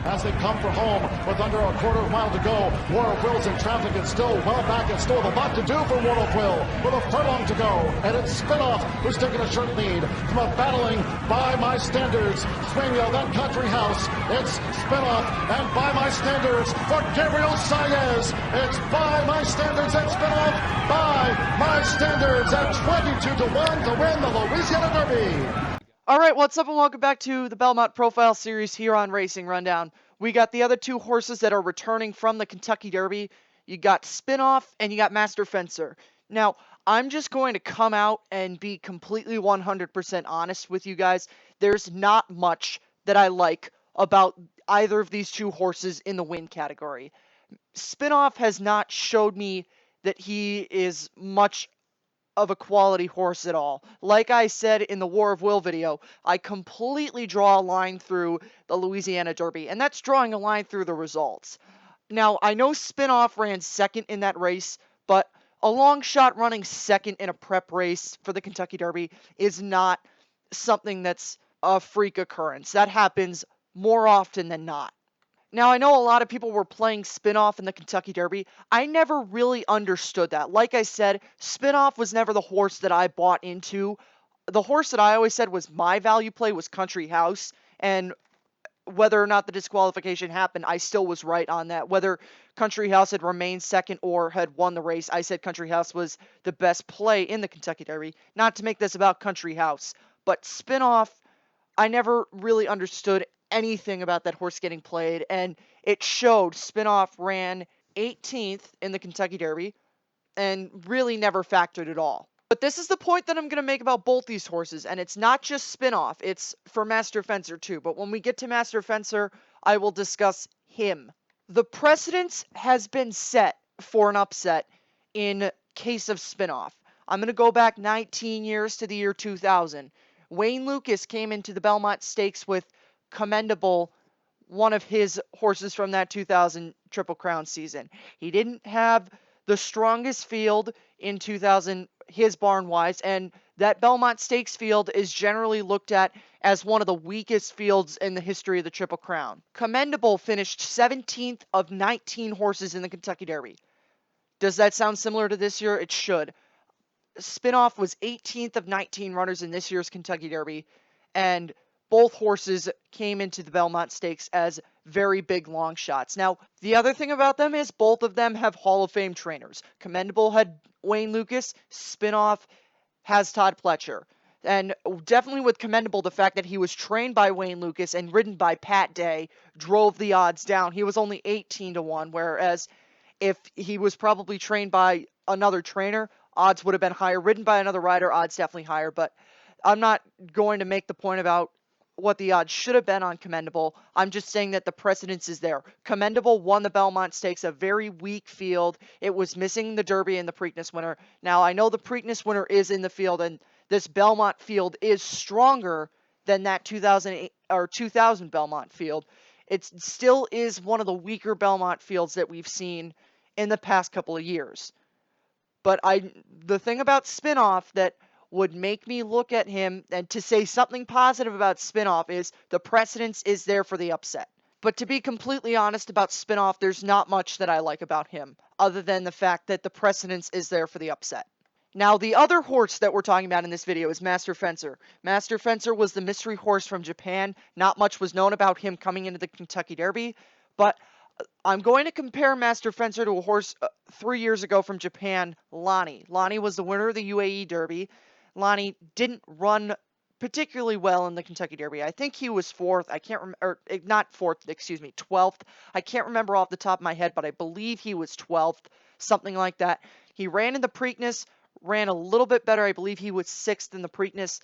as they come for home with under a quarter of a mile to go. War of Will's in traffic and still well back and still with a lot to do for War of Will with a furlong to go. And it's Spinoff who's taking a short lead from a battling By My Standards. Swamio, then Country House. It's Spinoff and By My Standards for Gabriel Saez. It's By My Standards and Spinoff. By My Standards at 22-1 to win the Louisiana Derby. All right, what's up and welcome back to the Belmont Profile Series here on Racing Rundown. We got the other two horses that are returning from the Kentucky Derby. You got Spinoff and you got Master Fencer. Now, I'm just going to come out and be completely 100% honest with you guys. There's not much that I like about either of these two horses in the win category. Spinoff has not showed me that he is much of a quality horse at all. Like I said in the War of Will video, I completely draw a line through the Louisiana Derby, and that's drawing a line through the results. Now, I know Spinoff ran second in that race, but a long shot running second in a prep race for the Kentucky Derby is not something that's a freak occurrence. That happens more often than not. Now, I know a lot of people were playing Spinoff in the Kentucky Derby. I never really understood that. Like I said, Spinoff was never the horse that I bought into. The horse that I always said was my value play was Country House, and whether or not the disqualification happened, I still was right on that. Whether Country House had remained second or had won the race, I said Country House was the best play in the Kentucky Derby. Not to make this about Country House, but Spinoff, I never really understood anything about that horse getting played, and it showed. Spinoff ran 18th in the Kentucky Derby and really never factored at all. But this is the point that I'm going to make about both these horses, and it's not just Spinoff, it's for Master Fencer too. But when we get to Master Fencer, I will discuss him. The precedence has been set for an upset in case of Spinoff. I'm going to go back 19 years to the year 2000. Wayne Lukas came into the Belmont Stakes with Commendable, one of his horses from that 2000 Triple Crown season. He didn't have the strongest field in 2000, his barn-wise, and that Belmont Stakes field is generally looked at as one of the weakest fields in the history of the Triple Crown. Commendable finished 17th of 19 horses in the Kentucky Derby. Does that sound similar to this year? It should. Spinoff was 18th of 19 runners in this year's Kentucky Derby, and both horses came into the Belmont Stakes as very big long shots. Now, the other thing about them is both of them have Hall of Fame trainers. Commendable had Wayne Lukas. Spinoff has Todd Pletcher. And definitely with Commendable, the fact that he was trained by Wayne Lukas and ridden by Pat Day drove the odds down. He was only 18-1, whereas if he was probably trained by another trainer, odds would have been higher. Ridden by another rider, odds definitely higher. But I'm not going to make the point about what the odds should have been on Commendable. I'm just saying that the precedence is there. Commendable won the Belmont Stakes, a very weak field. It was missing the Derby and the Preakness winner. Now, I know the Preakness winner is in the field, and this Belmont field is stronger than that 2008 or 2000 Belmont field. It still is one of the weaker Belmont fields that we've seen in the past couple of years. But the thing about Spinoff that would make me look at him and to say something positive about Spinoff is the precedence is there for the upset. But to be completely honest about Spinoff, there's not much that I like about him other than the fact that the precedence is there for the upset. Now, the other horse that we're talking about in this video is Master Fencer. Master Fencer was the mystery horse from Japan. Not much was known about him coming into the Kentucky Derby, but I'm going to compare Master Fencer to a horse 3 years ago from Japan, Lonnie. Lonnie was the winner of the UAE Derby. Lonnie didn't run particularly well in the Kentucky Derby. I think he was 4th. I can't remember, or not 4th, excuse me, 12th. I can't remember off the top of my head, but I believe he was 12th, something like that. He ran in the Preakness, ran a little bit better. I believe he was 6th in the Preakness,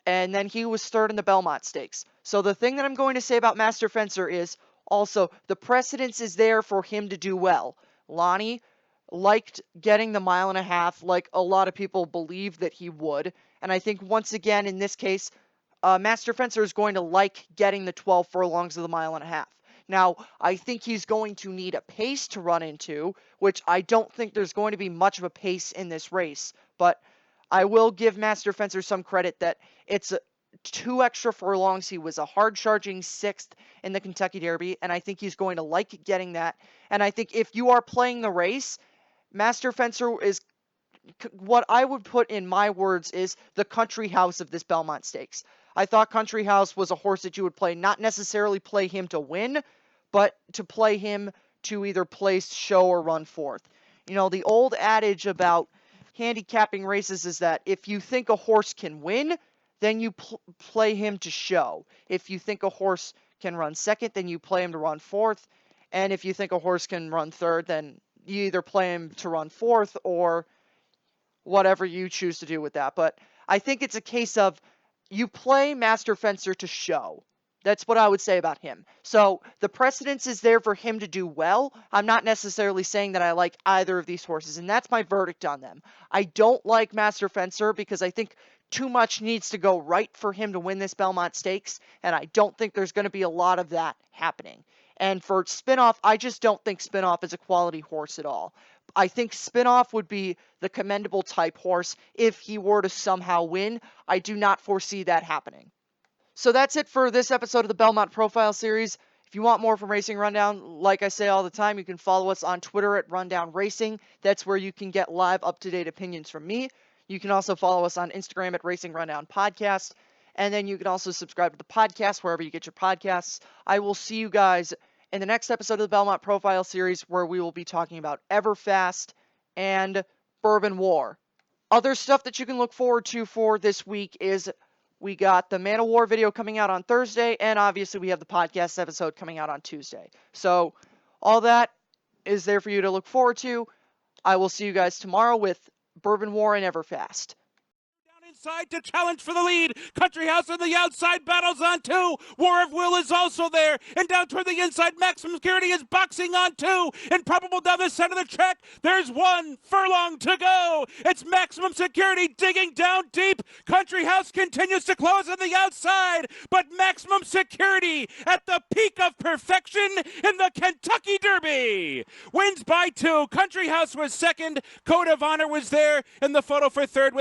and then he was 3rd in the Belmont Stakes. So the thing that I'm going to say about Master Fencer is also the precedence is there for him to do well. Lonnie liked getting the 1.5 miles like a lot of people believe that he would. And I think once again, in this case, Master Fencer is going to like getting the 12 furlongs of the 1.5 miles. Now, I think he's going to need a pace to run into, which I don't think there's going to be much of a pace in this race. But I will give Master Fencer some credit that it's 2 extra furlongs. He was a hard-charging 6th in the Kentucky Derby, and I think he's going to like getting that. And I think if you are playing the race, Master Fencer is what I would put in my words is the country house of this Belmont Stakes. I thought Country House was a horse that you would play, not necessarily play him to win, but to play him to either place, show, or run fourth. You know, the old adage about handicapping races is that if you think a horse can win, then you play him to show. If you think a horse can run second, then you play him to run fourth. And if you think a horse can run third, then you either play him to run fourth or whatever you choose to do with that. But I think it's a case of you play Master Fencer to show. That's what I would say about him. So the precedence is there for him to do well. I'm not necessarily saying that I like either of these horses, and that's my verdict on them. I don't like Master Fencer because I think too much needs to go right for him to win this Belmont Stakes, and I don't think there's going to be a lot of that happening. And for Spinoff, I just don't think Spinoff is a quality horse at all. I think Spinoff would be the commendable type horse if he were to somehow win. I do not foresee that happening. So that's it for this episode of the Belmont Profile Series. If you want more from Racing Rundown, like I say all the time, you can follow us on Twitter at Rundown Racing. That's where you can get live, up-to-date opinions from me. You can also follow us on Instagram at Racing Rundown Podcast. And then you can also subscribe to the podcast wherever you get your podcasts. I will see you guys in the next episode of the Belmont Profile Series, where we will be talking about Everfast and Bourbon War. Other stuff that you can look forward to for this week is we got the Man of War video coming out on Thursday, and obviously we have the podcast episode coming out on Tuesday. So all that is there for you to look forward to. I will see you guys tomorrow with Bourbon War and Everfast. Inside to challenge for the lead. Country House on the outside battles on 2. War of Will is also there. And down toward the inside, Maximum Security is boxing on 2. And Probable down the center of the track. There's 1 furlong to go. It's Maximum Security digging down deep. Country House continues to close on the outside. But Maximum Security at the peak of perfection in the Kentucky Derby wins by 2. Country House was second. Code of Honor was there in the photo for third with